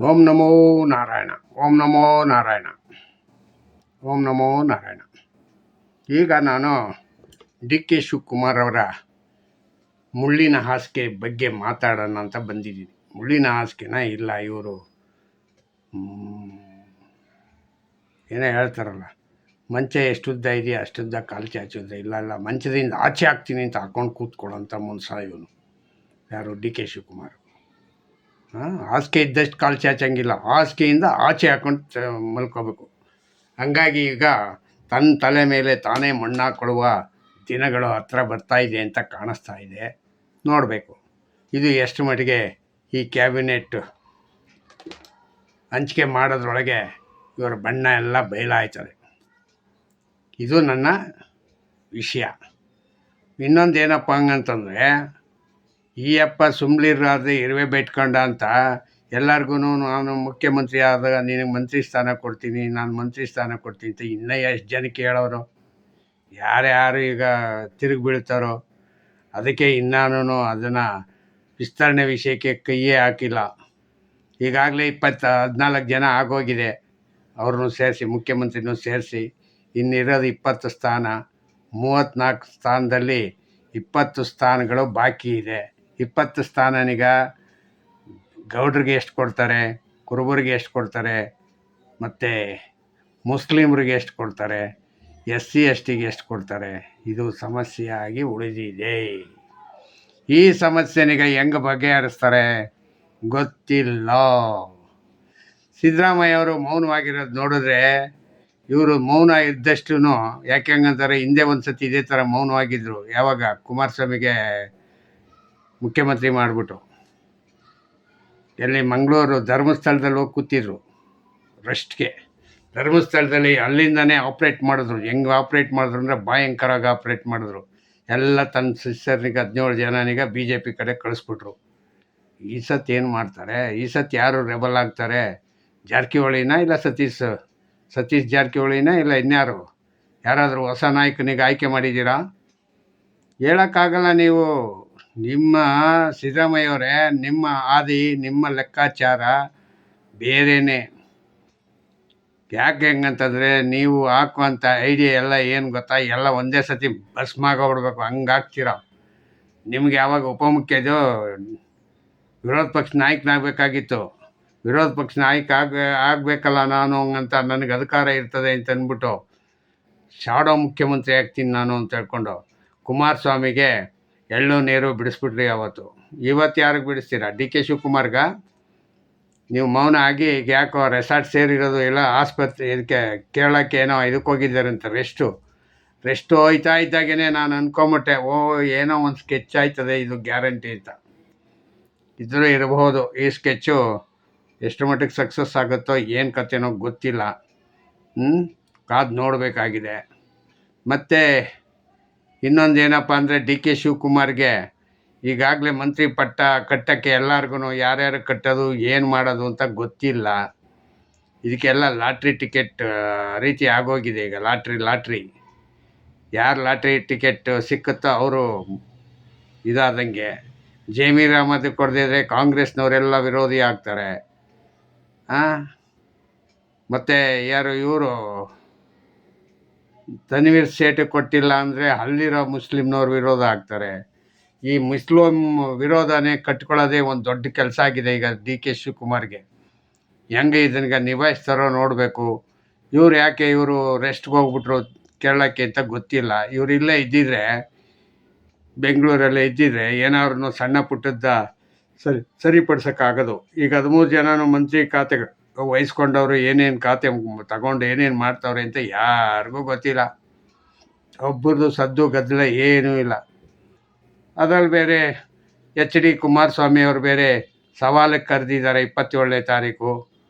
ಓಂ ನಮೋ ನಾರಾಯಣ. ಓಂ ನಮೋ ನಾರಾಯಣ. ಓಂ ನಮೋ ನಾರಾಯಣ. ಈಗ ನಾನು D K Shivakumar ಅವರ ಮುಳ್ಳಿನ ಹಾಸಿಗೆ ಬಗ್ಗೆ ಮಾತಾಡೋಣ ಅಂತ ಬಂದಿದ್ದೀನಿ. ಮುಳ್ಳಿನ ಹಾಸಿಗೆನ ಇಲ್ಲ, ಇವರು ಏನೋ ಹೇಳ್ತಾರಲ್ಲ, ಮಂಚ ಎಷ್ಟುದ್ದ ಇದೆಯಾ ಅಷ್ಟುದ್ದ ಕಾಲು ಚಾಚುದ್ದ. ಇಲ್ಲ ಮಂಚದಿಂದ ಆಚೆ ಹಾಕ್ತೀನಿ ಅಂತ ಹಾಕೊಂಡು ಕೂತ್ಕೊಳ್ಳೋಂಥ ಮನುಷ್ಯ ಇವನು. ಯಾರು? D K Shivakumar. ಹಾಸಿಗೆ ಇದ್ದಷ್ಟು ಕಾಲು ಚಾಚಂಗಿಲ್ಲ, ಹಾಸಿಗೆಯಿಂದ ಆಚೆ ಹಾಕೊಂಡು ಮಲ್ಕೋಬೇಕು. ಹಂಗಾಗಿ ಈಗ ತನ್ನ ತಲೆ ಮೇಲೆ ತಾನೇ ಮಣ್ಣು ಹಾಕ್ಕೊಳ್ಳುವ ದಿನಗಳು ಹತ್ರ ಬರ್ತಾ ಇದೆ ಅಂತ ಕಾಣಿಸ್ತಾ ಇದೆ. ನೋಡಬೇಕು ಇದು ಎಷ್ಟು ಮಟ್ಟಿಗೆ ಈ ಕ್ಯಾಬಿನೆಟ್ ಹಂಚಿಕೆ ಮಾಡೋದ್ರೊಳಗೆ ಇವರ ಬಣ್ಣ ಎಲ್ಲ ಬಯಲಾಯ್ತದೆ. ಇದು ನನ್ನ ವಿಷಯ. ಇನ್ನೊಂದು ಏನಪ್ಪ ಹಂಗಂತಂದರೆ, ಈ ಅಪ್ಪ ಸುಮ್ಲಿರಾದ್ರೆ ಇರುವೆ ಬಿಟ್ಕೊಂಡ ಅಂತ ಎಲ್ಲರಿಗೂ ನಾನು ಮುಖ್ಯಮಂತ್ರಿ ಆದಾಗ ನಿನಗೆ ಮಂತ್ರಿ ಸ್ಥಾನ ಕೊಡ್ತೀನಿ, ನಾನು ಮಂತ್ರಿ ಸ್ಥಾನ ಕೊಡ್ತೀನಿ ಅಂತ ಇನ್ನೂ ಎಷ್ಟು ಜನಕ್ಕೆ ಹೇಳೋರು. ಯಾರ್ಯಾರು ಈಗ ತಿರುಗಿ ಬೀಳ್ತಾರೋ. ಅದಕ್ಕೆ ಇನ್ನೂ ಅದನ್ನು ವಿಸ್ತರಣೆ ವಿಷಯಕ್ಕೆ ಕೈಯೇ ಹಾಕಿಲ್ಲ. ಈಗಾಗಲೇ 14 ಜನ ಆಗೋಗಿದೆ, ಅವ್ರನ್ನೂ ಸೇರಿಸಿ, ಮುಖ್ಯಮಂತ್ರಿನೂ ಸೇರಿಸಿ. ಇನ್ನಿರೋದು 20 ಸ್ಥಾನ. 34 ಸ್ಥಾನದಲ್ಲಿ 20 ಸ್ಥಾನಗಳು ಬಾಕಿ ಇದೆ. 20 ಸ್ಥಾನನೀಗ ಗೌಡ್ರಿಗೆ ಎಷ್ಟು ಕೊಡ್ತಾರೆ, ಕುರುಬರಿಗೆ ಎಷ್ಟು ಕೊಡ್ತಾರೆ, ಮತ್ತು ಮುಸ್ಲಿಮ್ರಿಗೆ ಎಷ್ಟು ಕೊಡ್ತಾರೆ, SC STಗೆ ಎಷ್ಟು ಕೊಡ್ತಾರೆ, ಇದು ಸಮಸ್ಯೆಯಾಗಿ ಉಳಿದಿದೆ. ಈ ಸಮಸ್ಯೆನೀಗ ಹೆಂಗೆ ಬಗೆಹರಿಸ್ತಾರೆ ಗೊತ್ತಿಲ್ಲ. ಸಿದ್ದರಾಮಯ್ಯ ಅವರು ಮೌನವಾಗಿರೋದು ನೋಡಿದ್ರೆ, ಇವರು ಮೌನ ಇದ್ದಷ್ಟು ಯಾಕೆ ಹಂಗಂತಾರೆ, ಹಿಂದೆ ಒಂದು ಸತಿ ಇದೇ ಥರ ಮೌನವಾಗಿದ್ದರು. ಯಾವಾಗ? ಕುಮಾರಸ್ವಾಮಿಗೆ ಮುಖ್ಯಮಂತ್ರಿ ಮಾಡಿಬಿಟ್ಟು ಎಲ್ಲಿ ಮಂಗಳೂರು ಧರ್ಮಸ್ಥಳದಲ್ಲಿ ಹೋಗಿ ಕೂತಿದ್ರು ರೆಸ್ಟ್ಗೆ. ಧರ್ಮಸ್ಥಳದಲ್ಲಿ ಅಲ್ಲಿಂದನೇ ಆಪ್ರೇಟ್ ಮಾಡಿದ್ರು. ಹೆಂಗೆ ಆಪ್ರೇಟ್ ಮಾಡಿದ್ರು ಅಂದರೆ ಭಯಂಕರವಾಗಿ ಆಪ್ರೇಟ್ ಮಾಡಿದ್ರು. ಎಲ್ಲ ತನ್ನ ಸಿಸ್ಟರ್ನಿಗೆ 17 ಜನನಿಗೆ BJP ಕಡೆ ಕಳಿಸ್ಬಿಟ್ರು. ಈ ಸತಿ ಏನು ಮಾಡ್ತಾರೆ? ಈ ಸತಿ ಯಾರು ರೆಬಲ್ ಆಗ್ತಾರೆ? ಜಾರಕಿಹೊಳಿನ ಇಲ್ಲ ಸತೀಶ್ ಜಾರಕಿಹೊಳಿನ ಇಲ್ಲ ಇನ್ಯಾರು? ಯಾರಾದರೂ ಹೊಸ ನಾಯಕನಿಗೆ ಆಯ್ಕೆ ಮಾಡಿದ್ದೀರಾ? ಹೇಳೋಕ್ಕಾಗಲ್ಲ. ನೀವು ನಿಮ್ಮ ಸಿದ್ದರಾಮಯ್ಯವರೇ, ನಿಮ್ಮ ಆದಿ, ನಿಮ್ಮ ಲೆಕ್ಕಾಚಾರ ಬೇರೆಯೇ. ಯಾಕೆ ಹೆಂಗಂತಂದರೆ, ನೀವು ಹಾಕುವಂಥ ಐಡಿಯಾ ಎಲ್ಲ ಏನು ಗೊತ್ತಾ, ಎಲ್ಲ ಒಂದೇ ಸತಿ ಭಸ್ಮಾಗೋಗ್ಬಿಡ್ಬೇಕು, ಹಂಗಾಗ್ತೀರ. ನಿಮ್ಗೆ ಯಾವಾಗ ಉಪಮುಖ್ಯದು ವಿರೋಧ ಪಕ್ಷ ನಾಯಕನಾಗಬೇಕಾಗಿತ್ತು. ವಿರೋಧ ಪಕ್ಷ ನಾಯಕ ಆಗಬೇಕಲ್ಲ ನಾನು ಅಂತ, ನನಗೆ ಅಧಿಕಾರ ಇರ್ತದೆ ಅಂತ ಅಂದ್ಬಿಟ್ಟು ಶಾಡೋ ಮುಖ್ಯಮಂತ್ರಿ ಆಗ್ತೀನಿ ನಾನು ಅಂತ ಹೇಳ್ಕೊಂಡು ಕುಮಾರಸ್ವಾಮಿಗೆ ಎಳ್ಳು ನೀರು ಬಿಡಿಸ್ಬಿಟ್ರಿ ಅವತ್ತು. ಇವತ್ತು ಯಾರಿಗೆ ಬಿಡಿಸ್ತೀರಾ? D K ಶಿವಕುಮಾರ್ಗ? ನೀವು ಮೌನ ಆಗಿ ಈಗ ಯಾಕೋ ರೆಸಾರ್ಟ್ ಸೇರಿರೋದು ಎಲ್ಲ ಆಸ್ಪತ್ರೆ ಇದಕ್ಕೆ ಕೇಳೋಕ್ಕೆ ಏನೋ ಇದಕ್ಕೆ ಹೋಗಿದ್ದಾರಂತ ರೆಸ್ಟು ಹೋಯ್ತಾ ಇದ್ದಾಗೇ ನಾನು ಅಂದ್ಕೊಂಬಿಟ್ಟೆ, ಏನೋ ಒಂದು ಸ್ಕೆಚ್ ಆಯ್ತದೆ ಇದು ಗ್ಯಾರಂಟಿ ಅಂತ. ಇದ್ರೂ ಇರಬಹುದು. ಈ ಸ್ಕೆಚ್ಚು ಎಷ್ಟು ಮಟ್ಟಿಗೆ ಸಕ್ಸಸ್ ಆಗುತ್ತೋ ಏನು ಕಥೆನೋ ಗೊತ್ತಿಲ್ಲ. ಕಾದು ನೋಡಬೇಕಾಗಿದೆ. ಮತ್ತು ಇನ್ನೊಂದು ಏನಪ್ಪ ಅಂದರೆ, ಡಿ ಕೆ ಶಿವಕುಮಾರ್ಗೆ ಈಗಾಗಲೇ ಮಂತ್ರಿ ಪಟ್ಟ ಕಟ್ಟೋಕ್ಕೆ ಎಲ್ಲರಿಗೂ ಯಾರ್ಯಾರು ಕಟ್ಟೋದು ಏನು ಮಾಡೋದು ಅಂತ ಗೊತ್ತಿಲ್ಲ. ಇದಕ್ಕೆಲ್ಲ ಲಾಟ್ರಿ ಟಿಕೆಟ್ ರೀತಿ ಆಗೋಗಿದೆ ಈಗ. ಲಾಟ್ರಿ ಯಾರು ಲಾಟ್ರಿ ಟಿಕೆಟ್ ಸಿಕ್ಕುತ್ತೋ ಅವರು ಇದಾದಂಗೆ. ಜಮೀರ್ ಅಹಮದ್ ಕೊಡದಿದ್ರೆ ಕಾಂಗ್ರೆಸ್ನವರೆಲ್ಲ ವಿರೋಧಿ ಆಗ್ತಾರೆ. ಮತ್ತು ಯಾರು ಇವರು ತನ್ವೀರ್ ಸೇಠ್ ಕೊಟ್ಟಿಲ್ಲ ಅಂದರೆ ಅಲ್ಲಿರೋ ಮುಸ್ಲಿಮ್ನವ್ರು ವಿರೋಧ ಆಗ್ತಾರೆ. ಈ ಮುಸ್ಲಿಂ ವಿರೋಧನೇ ಕಟ್ಕೊಳ್ಳೋದೇ ಒಂದು ದೊಡ್ಡ ಕೆಲಸ ಆಗಿದೆ ಈಗ ಡಿ ಕೆ ಶಿವಕುಮಾರ್ಗೆ. ಹೆಂಗೆ ಇದನ್ನ ನಿಭಾಯಿಸ್ತಾರೋ ನೋಡಬೇಕು. ಇವರು ರೆಸ್ಟ್ಗೆ ಹೋಗ್ಬಿಟ್ರು ಕೇರಳಕ್ಕೆ ಅಂತ ಗೊತ್ತಿಲ್ಲ. ಇವರು ಇಲ್ಲೇ ಇದ್ದಿದ್ರೆ, ಬೆಂಗಳೂರಲ್ಲೇ ಇದ್ದಿದ್ರೆ ಏನಾದ್ರು ಸಣ್ಣ ಪುಟ್ಟದ್ದ ಸರಿಪಡಿಸೋಕ್ಕಾಗೋದು. ಈಗ 13 ಜನನೂ ಮಂತ್ರಿ ಖಾತೆಗಳು ವಹಿಸ್ಕೊಂಡವರು ಏನೇನು ಖಾತೆ ತಗೊಂಡು ಏನೇನು ಮಾಡ್ತಾವ್ರೆ ಅಂತ ಯಾರಿಗೂ ಗೊತ್ತಿಲ್ಲ. ಒಬ್ಬರದು ಸದ್ದು ಗದ್ದಲ ಏನೂ ಇಲ್ಲ. ಅದರಲ್ಲಿ ಬೇರೆ HD ಕುಮಾರಸ್ವಾಮಿ ಅವರು ಬೇರೆ ಸವಾಲಿಗೆ ಕರೆದಿದ್ದಾರೆ 27ನೇ ತಾರೀಕು.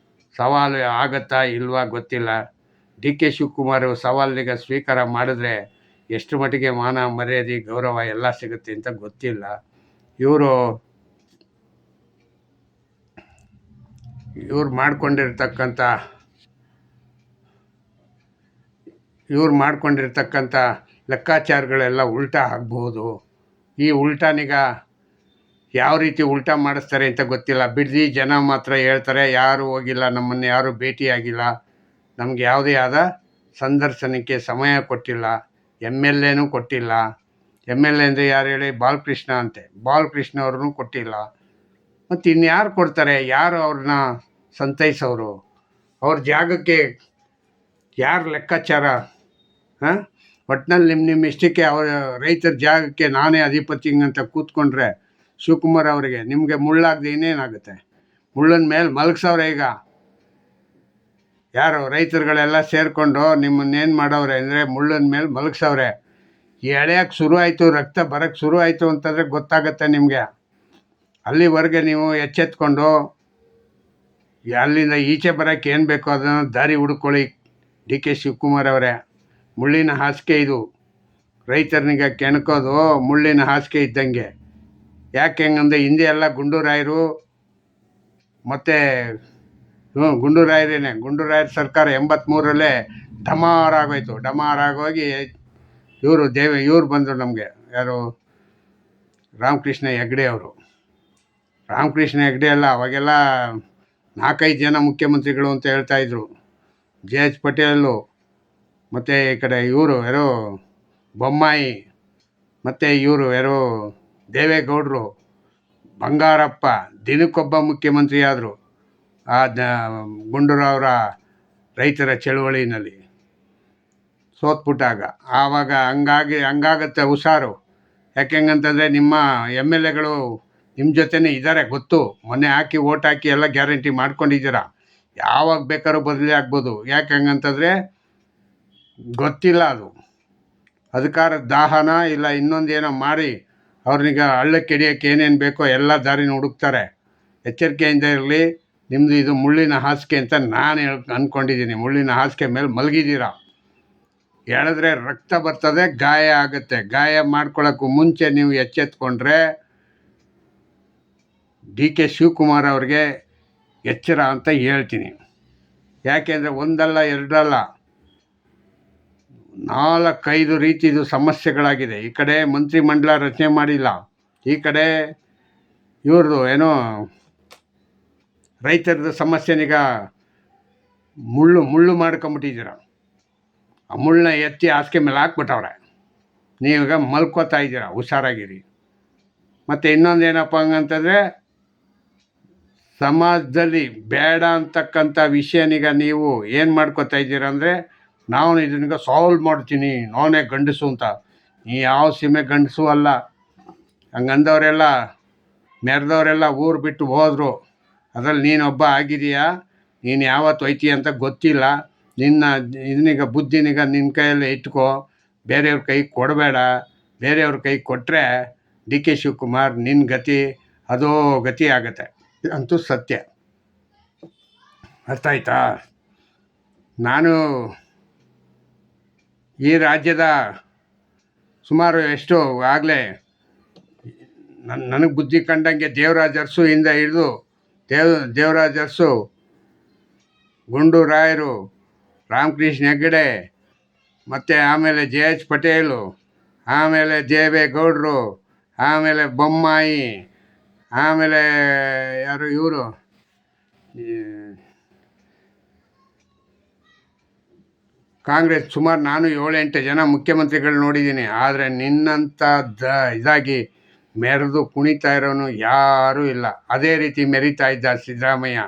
ಸವಾಲು ಆಗುತ್ತಾ ಇಲ್ವಾ ಗೊತ್ತಿಲ್ಲ. ಡಿ ಕೆ ಶಿವಕುಮಾರ್ ಸವಾಲಿಗೆ ಸ್ವೀಕಾರ ಮಾಡಿದ್ರೆ ಎಷ್ಟು ಮಟ್ಟಿಗೆ ಮಾನ ಮರ್ಯಾದೆ ಗೌರವ ಎಲ್ಲ ಸಿಗುತ್ತೆ ಅಂತ ಗೊತ್ತಿಲ್ಲ. ಇವರು ಮಾಡ್ಕೊಂಡಿರ್ತಕ್ಕಂಥ ಲೆಕ್ಕಾಚಾರಗಳೆಲ್ಲ ಉಲ್ಟಾ ಆಗ್ಬೋದು. ಈ ಉಲ್ಟಾನೀಗ ಯಾವ ರೀತಿ ಉಲ್ಟಾ ಮಾಡಿಸ್ತಾರೆ ಅಂತ ಗೊತ್ತಿಲ್ಲ. ಬಿಡದಿ ಜನ ಮಾತ್ರ ಹೇಳ್ತಾರೆ, ಯಾರೂ ಹೋಗಿಲ್ಲ, ನಮ್ಮನ್ನು ಯಾರೂ ಭೇಟಿಯಾಗಿಲ್ಲ, ನಮ್ಗೆ ಯಾವುದೇ ಆದ ಸಂದರ್ಶನಕ್ಕೆ ಸಮಯ ಕೊಟ್ಟಿಲ್ಲ, ಎಮ್ ಎಲ್ ಎನೂ ಕೊಟ್ಟಿಲ್ಲ. ಎಮ್ ಎಲ್ ಎ ಅಂದರೆ ಯಾರು ಹೇಳಿ? ಬಾಲಕೃಷ್ಣ ಅಂತೆ. ಬಾಲಕೃಷ್ಣ ಅವ್ರನ್ನೂ ಕೊಟ್ಟಿಲ್ಲ. ಮತ್ತು ಇನ್ಯಾರು ಕೊಡ್ತಾರೆ? ಯಾರು ಅವ್ರನ್ನ ಸಂತೈಸೋರು? ಅವ್ರ ಜಾಗಕ್ಕೆ ಯಾರು ಲೆಕ್ಕಾಚಾರ? ಹಾಂ, ಒಟ್ಟಿನಲ್ಲಿ ನಿಮ್ಮ ಇಷ್ಟಕ್ಕೆ ಅವ್ರ ರೈತರ ಜಾಗಕ್ಕೆ ನಾನೇ ಅಧಿಪತಿ ಅಂತ ಕೂತ್ಕೊಂಡ್ರೆ ಶಿವಕುಮಾರ್ ಅವರಿಗೆ ನಿಮಗೆ ಮುಳ್ಳಾಗದೆ ಇನ್ನೇನಾಗುತ್ತೆ? ಮುಳ್ಳನ ಮೇಲೆ ಮಲಗಿಸವ್ರೆ ಈಗ. ಯಾರು ರೈತರುಗಳೆಲ್ಲ ಸೇರಿಕೊಂಡು ನಿಮ್ಮನ್ನೇನು ಮಾಡವ್ರೆ ಅಂದರೆ ಮುಳ್ಳನ ಮೇಲೆ ಮಲಗಿಸವ್ರೆ. ಈ ಎಳೆಯೋಕ್ಕೆ ಶುರು ಆಯಿತು, ರಕ್ತ ಬರೋಕ್ಕೆ ಶುರು ಆಯಿತು ಅಂತಂದರೆ ಗೊತ್ತಾಗುತ್ತೆ ನಿಮಗೆ. ಅಲ್ಲಿವರೆಗೆ ನೀವು ಎಚ್ಚೆತ್ಕೊಂಡು ಅಲ್ಲಿಂದ ಈಚೆ ಬರೋಕ್ಕೆ ಏನು ಬೇಕೋ ಅದನ್ನು ದಾರಿ ಹುಡ್ಕೊಳ್ಳಿ. ಡಿ ಕೆ ಶಿವಕುಮಾರ್ ಅವರೇ, ಮುಳ್ಳಿನ ಹಾಸಿಗೆ ಇದು. ರೈತರನಿಗೆ ಕೆಣಕೋದು ಮುಳ್ಳಿನ ಹಾಸಿಗೆ ಇದ್ದಂಗೆ. ಯಾಕೆ ಹೆಂಗಂದ್ರೆ ಹಿಂದೆ ಎಲ್ಲ ಗುಂಡೂರಾಯರು ಮತ್ತು ಗುಂಡೂರಾಯರ ಸರ್ಕಾರ 83ರಲ್ಲೇ ಡಮಾರಾಗೋಯ್ತು. ಡಮಾರಾಗೋಗಿ ಇವರು ಬಂದರು ನಮಗೆ. ಯಾರು? ರಾಮಕೃಷ್ಣ ಹೆಗ್ಡೆ ಅವರು. ರಾಮಕೃಷ್ಣ ಹೆಗ್ಡೆ ಅಲ್ಲ, ಅವಾಗೆಲ್ಲ 4-5 ಜನ ಮುಖ್ಯಮಂತ್ರಿಗಳು ಅಂತ ಹೇಳ್ತಾಯಿದ್ರು. ಜೆ ಎಚ್ ಪಟೇಲು, ಮತ್ತು ಈ ಕಡೆ ಇವರು ಯಾರೋ ಬೊಮ್ಮಾಯಿ, ಮತ್ತು ಇವರು ಯಾರೋ ದೇವೇಗೌಡರು, ಬಂಗಾರಪ್ಪ, ದಿನಕ್ಕೊಬ್ಬ ಮುಖ್ಯಮಂತ್ರಿ ಆದರು ಆ ಗುಂಡೂರಾವ್ರ ರೈತರ ಚಳುವಳಿನಲ್ಲಿ ಸೋತ್ಬಿಟ್ಟಾಗ. ಆವಾಗ ಹಂಗಾಗತ್ತೆ ಹುಷಾರು. ಯಾಕೆಂಗಂತಂದರೆ ನಿಮ್ಮ ಎಮ್ ಎಲ್ ಎಗಳು ನಿಮ್ಮ ಜೊತೆನೇ ಇದ್ದಾರೆ ಗೊತ್ತು. ಮೊನ್ನೆ ಹಾಕಿ ಓಟ್ ಹಾಕಿ ಎಲ್ಲ ಗ್ಯಾರಂಟಿ ಮಾಡ್ಕೊಂಡಿದ್ದೀರ. ಯಾವಾಗ ಬೇಕಾದ್ರೂ ಬದಲಿ ಆಗ್ಬೋದು. ಯಾಕೆ ಹಂಗಂತಂದರೆ ಗೊತ್ತಿಲ್ಲ, ಅದು ಅಧಿಕಾರದ ದಾಹನ ಇಲ್ಲ ಇನ್ನೊಂದೇನೋ ಮಾಡಿ ಅವ್ರನಿಗೆ ಹಳ್ಳಕ್ಕೆ ಹಿಡಿಯೋಕ್ಕೆ ಏನೇನು ಬೇಕೋ ಎಲ್ಲ ದಾರಿನ ಹುಡುಕ್ತಾರೆ. ಎಚ್ಚರಿಕೆಯಿಂದ ಇರಲಿ. ನಿಮ್ಮದು ಇದು ಮುಳ್ಳಿನ ಹಾಸಿಗೆ ಅಂತ ನಾನು ಅಂದ್ಕೊಂಡಿದ್ದೀನಿ. ಮುಳ್ಳಿನ ಹಾಸಿಗೆ ಮೇಲೆ ಮಲಗಿದ್ದೀರ. ಎಳೆದ್ರೆ ರಕ್ತ ಬರ್ತದೆ, ಗಾಯ ಆಗುತ್ತೆ. ಗಾಯ ಮಾಡ್ಕೊಳ್ಳೋಕ್ಕೂ ಮುಂಚೆ ನೀವು ಎಚ್ಚೆತ್ಕೊಂಡ್ರೆ ಡಿ ಕೆ ಶಿವಕುಮಾರ್ ಅವ್ರಿಗೆ ಎಚ್ಚರ ಅಂತ ಹೇಳ್ತೀನಿ. ಯಾಕೆಂದರೆ ಒಂದಲ್ಲ ಎರಡಲ್ಲ 4-5 ರೀತಿದು ಸಮಸ್ಯೆಗಳಾಗಿದೆ. ಈ ಕಡೆ ಮಂತ್ರಿಮಂಡಲ ರಚನೆ ಮಾಡಿಲ್ಲ, ಈ ಕಡೆ ಇವ್ರದ್ದು ಏನೋ ರೈತರದ್ದು ಸಮಸ್ಯೆನೀಗ ಮುಳ್ಳು ಮಾಡ್ಕೊಂಬಿಟ್ಟಿದ್ದೀರ. ಆ ಮುಳ್ಳನ್ನ ಎತ್ತಿ ಹಾಸಿಗೆ ಮೇಲೆ ಹಾಕ್ಬಿಟ್ಟವ್ರೆ. ನೀವೀಗ ಮಲ್ಕೋತಾ ಇದ್ದೀರ. ಹುಷಾರಾಗಿರಿ. ಮತ್ತು ಇನ್ನೊಂದೇನಪ್ಪ ಹಂಗಂತಂದರೆ ಸಮಾಜದಲ್ಲಿ ಬೇಡ ಅಂತಕ್ಕಂಥ ವಿಷಯನೀಗ ನೀವು ಏನು ಮಾಡ್ಕೋತಾ ಇದ್ದೀರ ಅಂದರೆ, ನಾನು ಇದನ್ನೀಗ ಸಾಲ್ವ್ ಮಾಡ್ತೀನಿ, ನಾನೇ ಗಂಡಸು ಅಂತ. ನೀ ಯಾವ ಸೀಮೆ ಗಂಡಸು ಅಲ್ಲ. ಹಂಗಂದವರೆಲ್ಲ ಮೆರೆದವರೆಲ್ಲ ಊರು ಬಿಟ್ಟು ಹೋದರು. ಅದರಲ್ಲಿ ನೀನೊಬ್ಬ ಆಗಿದೆಯಾ? ನೀನು ಯಾವತ್ತು ಒಯ್ತೀಯ ಅಂತ ಗೊತ್ತಿಲ್ಲ. ಇದನ್ನೀಗ ಬುದ್ಧಿನೀಗ ನಿನ್ನ ಕೈಯಲ್ಲೇ ಇಟ್ಕೋ. ಬೇರೆಯವ್ರ ಕೈ ಕೊಡಬೇಡ. ಬೇರೆಯವ್ರ ಕೈ ಕೊಟ್ಟರೆ ಡಿ ಕೆ ಶಿವಕುಮಾರ್ ನಿನ್ನ ಗತಿ ಅದೋ ಗತಿ ಆಗತ್ತೆ. ಅಂತೂ ಸತ್ಯ. ಅರ್ಥ ಆಯ್ತಾ? ನಾನು ಈ ರಾಜ್ಯದ ಸುಮಾರು ಎಷ್ಟು ಆಗಲೇ ನನಗೆ ಬುದ್ಧಿ ಕಂಡಂಗೆ ದೇವರಾಜ ಅರಸು ಇಂದ ಹಿಡಿದು ದೇವರಾಜ ಅರಸು, ಗುಂಡೂರಾಯರು, ರಾಮಕೃಷ್ಣ ಹೆಗಡೆ, ಮತ್ತು ಆಮೇಲೆ ಜೆ ಎಚ್ ಪಟೇಲು, ಆಮೇಲೆ ದೇವೇಗೌಡರು, ಆಮೇಲೆ ಬೊಮ್ಮಾಯಿ, ಆಮೇಲೆ ಯಾರು ಇವರು ಕಾಂಗ್ರೆಸ್, ಸುಮಾರು ನಾನು 7-8 ಜನ ಮುಖ್ಯಮಂತ್ರಿಗಳು ನೋಡಿದ್ದೀನಿ. ಆದರೆ ನಿನ್ನಂಥ ಇದಾಗಿ ಮೆರೆದು ಕುಣಿತಾ ಇರೋನು ಯಾರೂ ಇಲ್ಲ. ಅದೇ ರೀತಿ ಮೆರಿತಾ ಇದ್ದ ಸಿದ್ದರಾಮಯ್ಯ.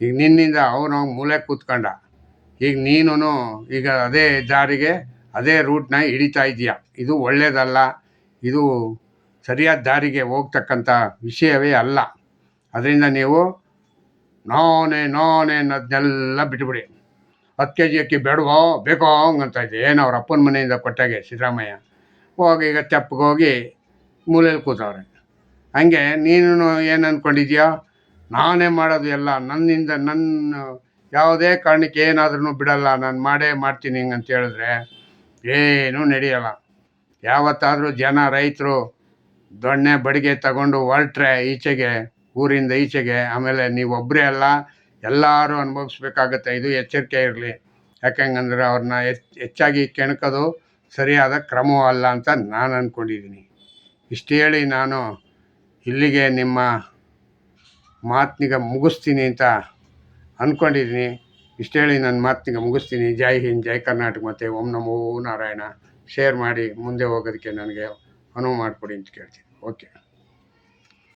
ಈಗ ನಿನ್ನಿಂದ ಅವನು ಮೂಲೆ ಕೂತ್ಕೊಂಡ. ಈಗ ನೀನು ಈಗ ಅದೇ ದಾರಿಗೆ ಅದೇ ರೂಟ್ನ ಹಿಡಿತಾ ಇದೆಯಾ. ಇದು ಒಳ್ಳೆಯದಲ್ಲ. ಇದು ಸರಿಯಾದ ದಾರಿಗೆ ಹೋಗ್ತಕ್ಕಂಥ ವಿಷಯವೇ ಅಲ್ಲ. ಅದರಿಂದ ನೀವು ನಾನೇ ಅನ್ನೋದನ್ನೆಲ್ಲ ಬಿಟ್ಬಿಡಿ. 10 kg ಅಕ್ಕಿ ಬೇಡವೋ ಬೇಕೋ ಹಂಗಂತ ಇದ್ದೆ. ಏನು ಅವ್ರ ಅಪ್ಪನ ಮನೆಯಿಂದ ಕೊಟ್ಟಾಗೆ ಸಿದ್ದರಾಮಯ್ಯ. ಹೋಗಿ ಈಗ ತೆಪ್ಪಗೋಗಿ ಮೂಲೆಯಲ್ಲಿ ಕೂತವ್ರೆ. ಹಂಗೆ ನೀನು ಏನು ಅಂದ್ಕೊಂಡಿದ್ಯಾ? ನಾನೇ ಮಾಡೋದು ಎಲ್ಲ, ನನ್ನ ಯಾವುದೇ ಕಾರಣಕ್ಕೆ ಏನಾದ್ರೂ ಬಿಡಲ್ಲ, ನಾನು ಮಾಡೇ ಮಾಡ್ತೀನಿ ಹಿಂಗಂತ ಹೇಳಿದ್ರೆ ಏನೂ ನಡೆಯಲ್ಲ. ಯಾವತ್ತಾದರೂ ಜನ ರೈತರು ದೊಣ್ಣೆ ಬಡಿಗೆ ತಗೊಂಡು ಹೊರಟ್ರೆ ಈಚೆಗೆ, ಊರಿಂದ ಈಚೆಗೆ, ಆಮೇಲೆ ನೀವೊಬ್ಬರೇ ಅಲ್ಲ, ಎಲ್ಲರೂ ಅನುಭವಿಸ್ಬೇಕಾಗತ್ತೆ. ಇದು ಎಚ್ಚರಿಕೆ ಇರಲಿ. ಯಾಕೆಂಗಂದ್ರೆ ಅವ್ರನ್ನ ಹೆಚ್ಚಾಗಿ ಕೆಣಕೋದು ಸರಿಯಾದ ಕ್ರಮವೂ ಅಲ್ಲ ಅಂತ ನಾನು ಅಂದ್ಕೊಂಡಿದ್ದೀನಿ. ಇಷ್ಟು ಹೇಳಿ ನಾನು ಇಲ್ಲಿಗೆ ನಿಮ್ಮ ಮಾತಿನಿಗೆ ಮುಗಿಸ್ತೀನಿ ಅಂತ ಅಂದ್ಕೊಂಡಿದ್ದೀನಿ. ಇಷ್ಟು ಹೇಳಿ ನನ್ನ ಮಾತಿನಿಗೆ ಮುಗಿಸ್ತೀನಿ. ಜೈ ಹಿಂದ್, ಜೈ ಕರ್ನಾಟಕ, ಮತ್ತು ಓಂ ನಮೋ ನಾರಾಯಣ. ಶೇರ್ ಮಾಡಿ ಮುಂದೆ ಹೋಗೋದಕ್ಕೆ ನನಗೆ ಅನುವು ಮಾಡಿಕೊಡಿ ಅಂತ ಕೇಳ್ತೀನಿ. ಓಕೆ.